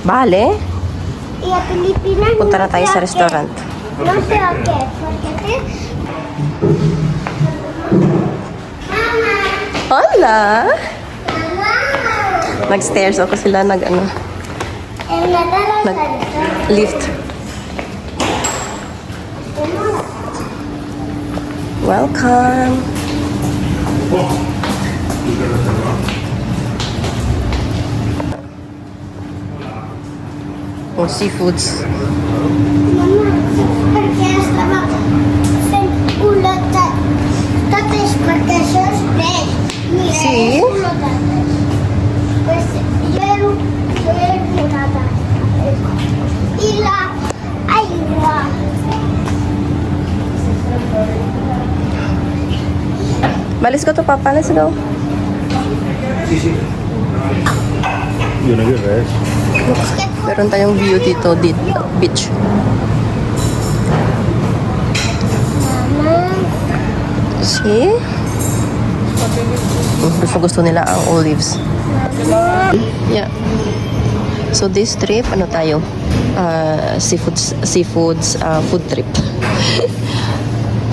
Bale, Y a Filipinas punta na tayo sa restaurant. No sé a qué, porque Hola! Nag-stairs ako sila, nag-lift. Welcome! Oh, seafoods. porque estaba en ulo tates porque sos tres. Mira, Sí. es ulo tates. Pues yo una tates. Y la agua. Let's go to Papa, let's go. Yun na yun, guys. Meron tayong view dito, beach. See? Gusto nila ang olives. Yeah. So this trip, ano tayo? Seafoods food trip.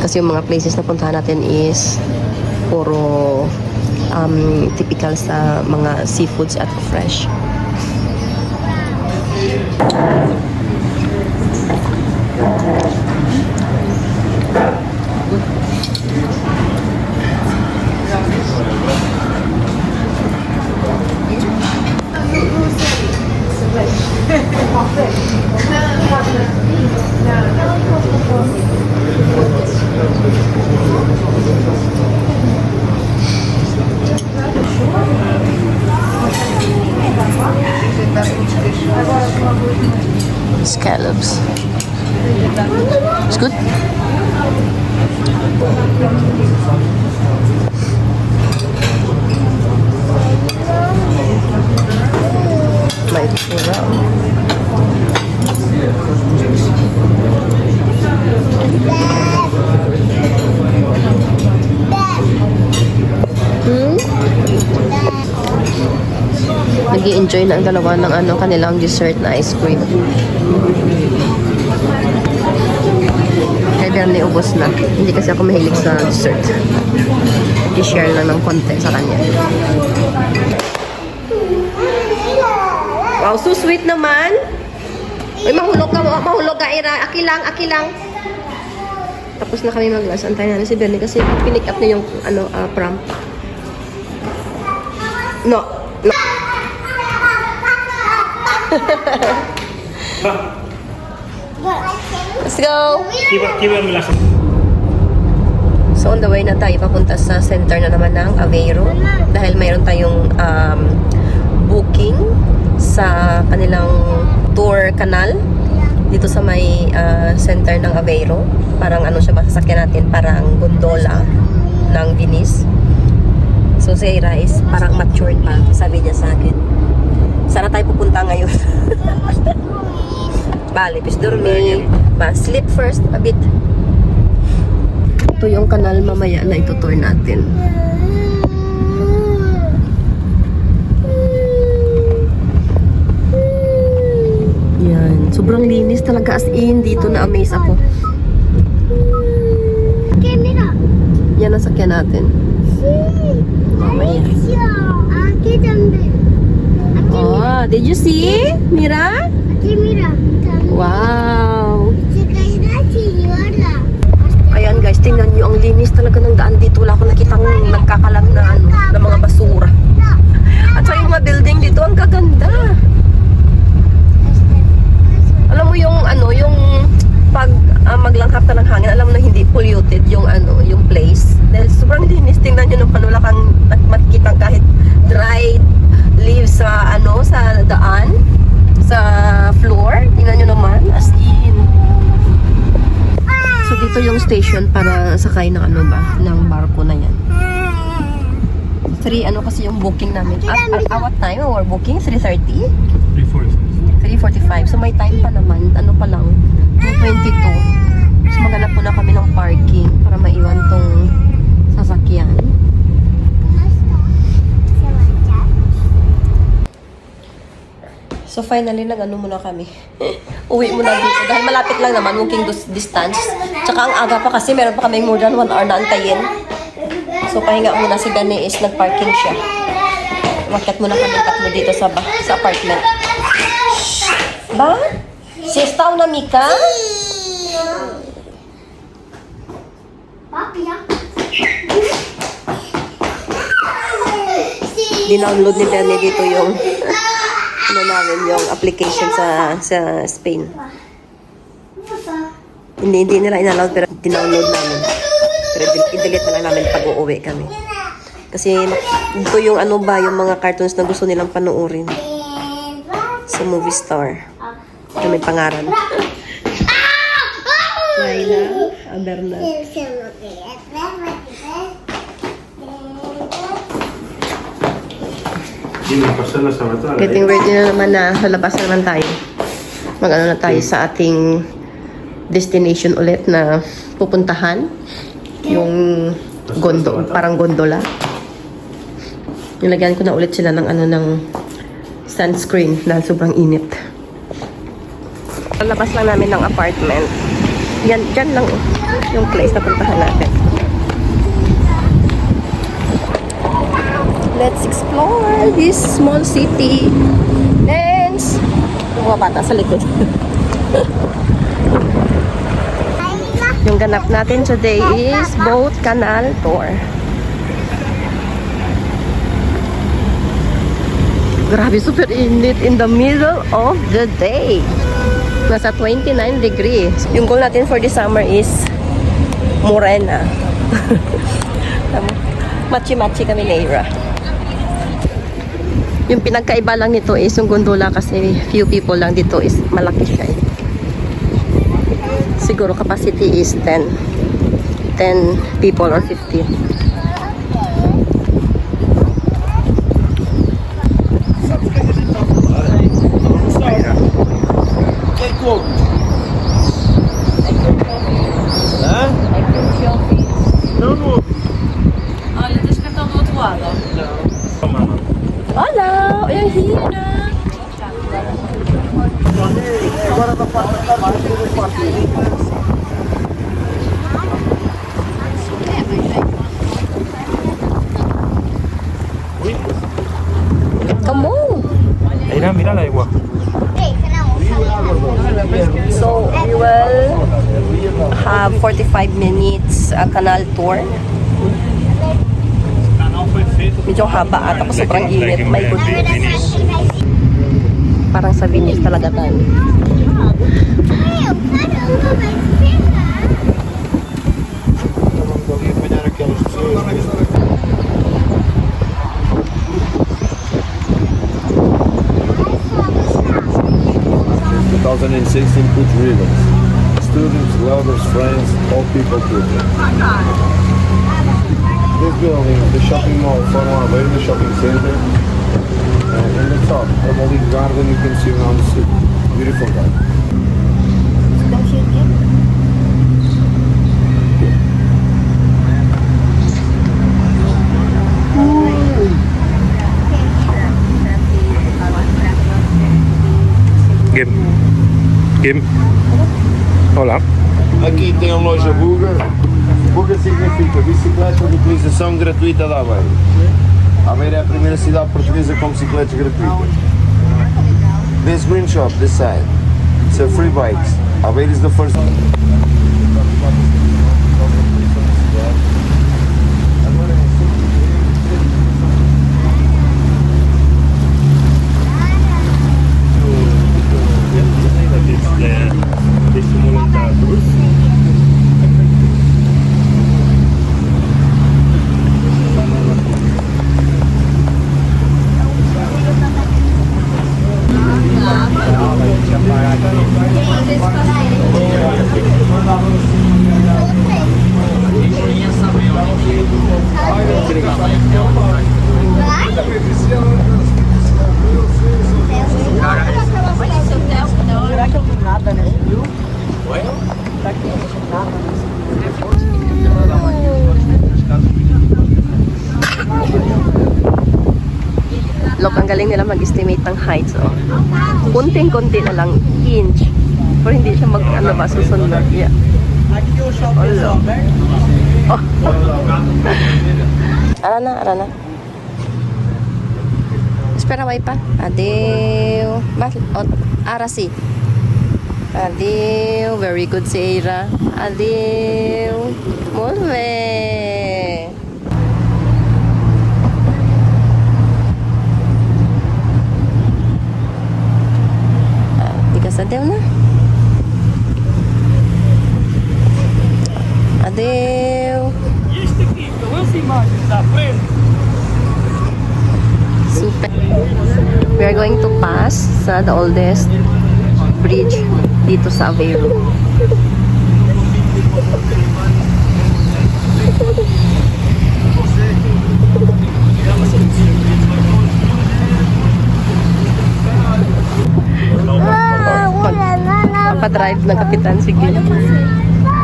Kasi yung mga places na puntahan natin is puro typical sa mga seafoods at fresh. Scallops. It's good. Like nag-i-enjoy na ang dalawa ng kanilang dessert na ice cream. Kaya Bernie ubos na. Hindi kasi ako mahilig sa dessert. I-share lang ng konti sa kanya. Wow, so sweet naman. Uy, mahulog ka, Ira. Aki lang. Tapos na kami mag-glass. Antayin natin si Bernie kasi pinick up niya yung pram. No. Let's go! Keep it relaxed. So on the way na tayo papunta sa center na naman ng Aveiro dahil mayroon tayong booking sa kanilang tour canal dito sa may center ng Aveiro. Parang siya masasakyan natin, parang gondola ng Venice. So si Ira is parang matured pa, sabi niya sa akin. Sana tayo pupunta ngayon. Bale, please dormi. Sleep first a bit. Ito yung kanal mamaya na itutour natin. Yan. Sobrang linis talaga, as in. Dito na-amaze ako. Mira. Yan ang sakyan natin. Mamaya. Aquí también. Oh, did you see? Mira? Aquí mira. Wow. Se caerá si llora. Ayan guys, tingnan nyo ang linis talaga ng daan dito. Wala akong nakitang nagkakalat na mga basura. At sa yung mga building dito, ang gaganda. Alam mo yung yung pag maglanghap ka ng hangin, alam mo na hindi polluted yung yung place. Dahil sobrang linis, tingnan nyo nung wala kang makikitang kahit dried leaves sa sa daan, sa floor. Tingnan nyo naman, as in. So dito yung station para sakay ng ng barko na yan. 3 kasi yung booking namin. At what time our booking? 3:30? 3:45. So may time pa naman. Pa lang? 2:22. So maghanap po na kami ng parking para maiwan tong sasakyan. So finally, nag-ano muna kami. Uwi muna dito. Dahil malapit lang naman, walking distance. Tsaka ang aga pa kasi, meron pa kaming more than 1 hour na antayin. So pahinga muna si Gani is nag-parking siya. Umakyat muna kami tatlo dito sa apartment. Ba? Siesta na Mika? Papi, ah. Dinownload ni Bernie dito yung ano namin, yung application sa Spain. Hindi nila inallowed pero dinownload namin. Pero i-delete na lang namin pag uuwi kami. Kasi ito yung ano ba, yung mga cartoons na gusto nilang panoorin sa Movie Star. Ito may pangalan. Laila, Bernard. Hindi mo pasal na sa mata. Getting ready na naman na lalabas na naman tayo. Mag-ano na tayo sa ating destination ulit na pupuntahan. Yung parang gondola. Nilagyan ko na ulit sila ng ano ng sunscreen dahil sobrang init. Lalabas lang namin ng apartment. Dyan lang yung place na puntahan natin. Let's explore this small city. Dance! Yung mga bata sa likod. Yung ganap natin today is boat canal tour. Grabe, super init in the middle of the day. Nasa 29 degrees. Yung goal natin for this summer is morena. Machi-machi kami ni Ira. Yung pinagkaiba lang nito is yung gondola kasi few people lang dito is malaki siya eh. Siguro capacity is 10 people or 15. Olha, tens cartão do outro lado. Hola! Ayan, hina! Come on! Mira, mira la agua. So, we will have 45 minutes canal tour. Medyo haba at tapos sobrang init. My goodness. Parang sa Venice talaga tayo. Puig River. Students, lovers, friends, all people good. This building, the shopping mall, Fun Way, the shopping center, and in the top, the Olive Garden, you can see around the city. Beautiful garden. Kim. Hola. Aqui tem a loja Buga. Buga significa bicicleta de utilização gratuita da Aveiro. Aveiro é a primeira cidade portuguesa com bicicletas gratuitas. This green shop, this side, it's a free bikes. Aveiro is the first. Look, ang galing nila mag-estimate ng heights, oh. Konting-konti na lang, inch. Pero hindi siya ano ba, susunod. Yeah. Hello. Oh. Ara na. Espera, way pa. Adeu. Ara si. Adeu. Very good si Ira. Adeu. Molve. Digas adeu na. Adeu. Super. We are going to pass sa the oldest bridge dito sa Aveiro. Papadrive ng kapitan, sige.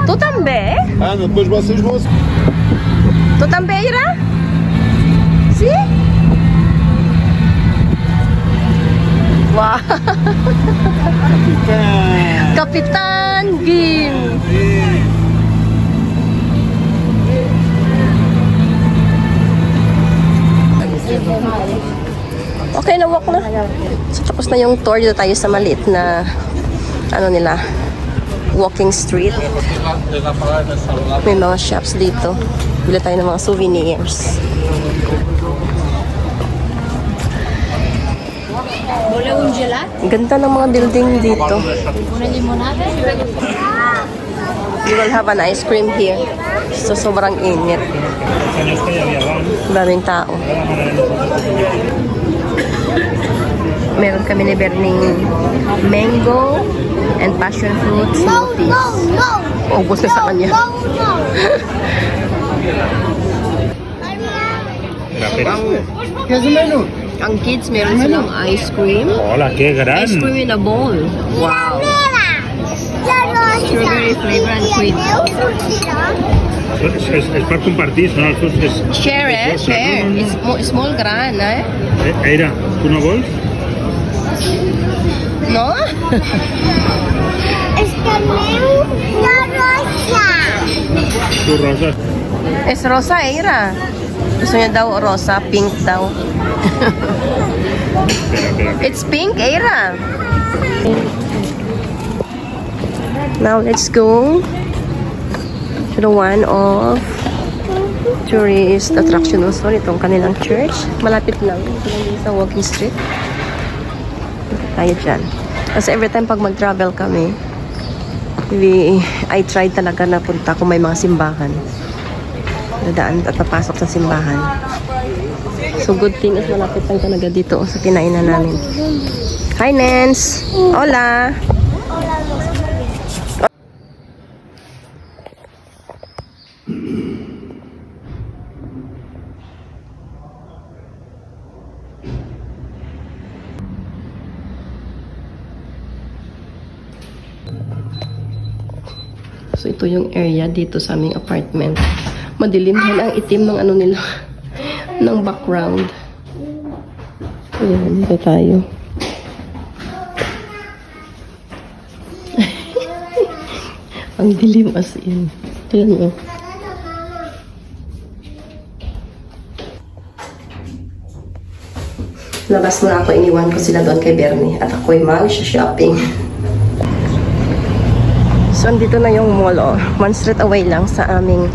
Tu também? Ana, depois vocês vão. Tu também irá? Si? Wow! Kapitan Gim! Okay na, walk na. So, tapos na yung tour. Dito tayo sa maliit na ano nila, walking street. May mga shops dito. Bili tayo ng mga souvenirs. Ganda ng mga building dito. We will have an ice cream here. So, sobrang init. Maraming tao. Meron kami ni Berning mango and passion fruit smoothies. No. Ubus na sa kanya. No. Ang kids, meron silang ice cream. Hola, qué gran. Ice cream in a bowl. Wow. Strawberry flavor and cream. Es para compartir, son els fruits. Share, eh? Share. It's small gran, eh? Eira, tu no vols? No? Es que la rosa. Tu rosa. Es rosa, Eira. Gusto niya daw rosa, pink daw. Espera. It's pink, Eira. Now let's go to the one of tourist attraction also, itong kanilang church. Malapit lang. Ito lang sa walking street. Tayo dyan. Kasi every time pag mag-travel kami, I try talaga na punta kung may mga simbahan. Dadaan at papasok sa simbahan. So good thing is malapit lang talaga dito sa kinainan namin. Hi, Nance! Hola! So ito yung area dito sa aming apartment. Madilim dahil ang itim ng ano nila, ng background. Ayan, dito tayo. Ang dilim as in. Ayan mo. Labas muna ako, iniwan ko sila doon kay Bernie. At ako'y mag-shopping. So, andito na yung mall, oh. One street away lang sa aming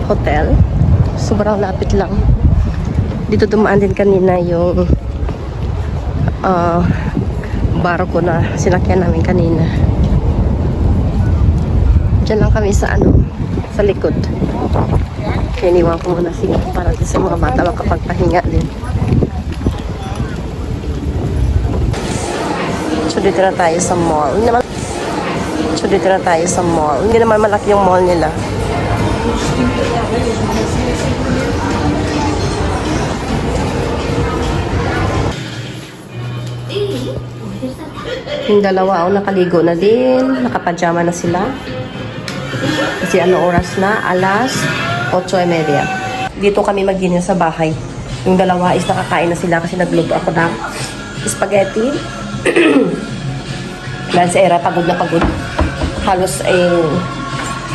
hotel. Sobrang lapit lang. Dito dumaan din kanina yung barko na sinakyan namin kanina. Diyan lang kami sa sa likod. Kaya iniwan ko muna sila para sa mga bata makapagpahinga din. So, dito na tayo sa mall. Hindi naman malaki yung mall nila. Yung dalawa, nakaligo na din. Nakapajama na sila. Kasi oras na? Alas 8:30. Dito kami mag-dinner sa bahay. Yung dalawa is nakakain na sila kasi nagluto ako ng spaghetti Dahil si Era, pagod na pagod. Halos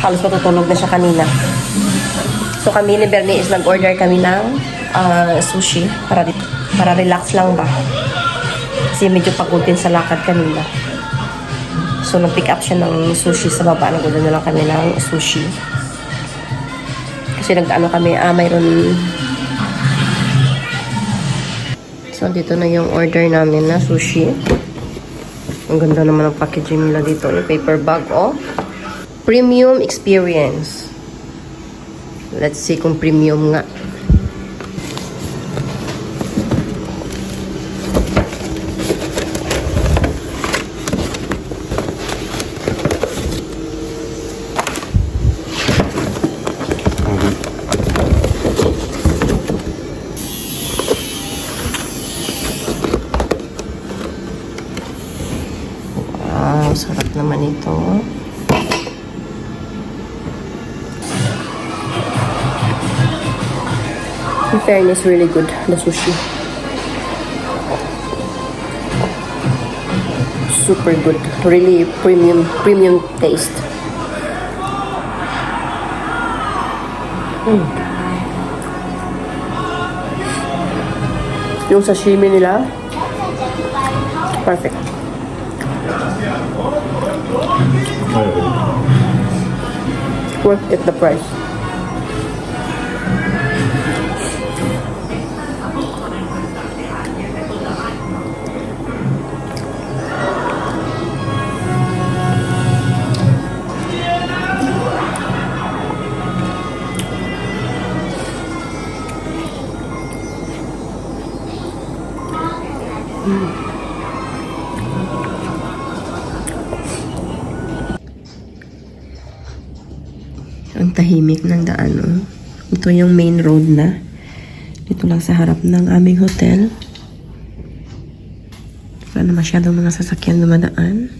matutulog na siya kanina. So kami ni Bernie is nag-order kami ng sushi para relax lang ba. Kasi medyo pagod din sa lakad kanina. So nag-pick up siya ng sushi sa baba. Nag-order na lang kami ng sushi. Kasi nag-ano kami, mayroon. So dito na yung order namin na sushi. Ang ganda naman ang packaging nila dito. Yung paper bag, oh. Premium experience. Let's see kung premium nga. Wow, sarap naman ito. In fairness, really good, the sushi. Super good. Really premium taste. Yung sashimi nila, perfect. Worth it, the price. Ang tahimik ng daan, oh. Ito yung main road na. Dito lang sa harap ng aming hotel. Wala na masyadong mga sasakyan dumadaan.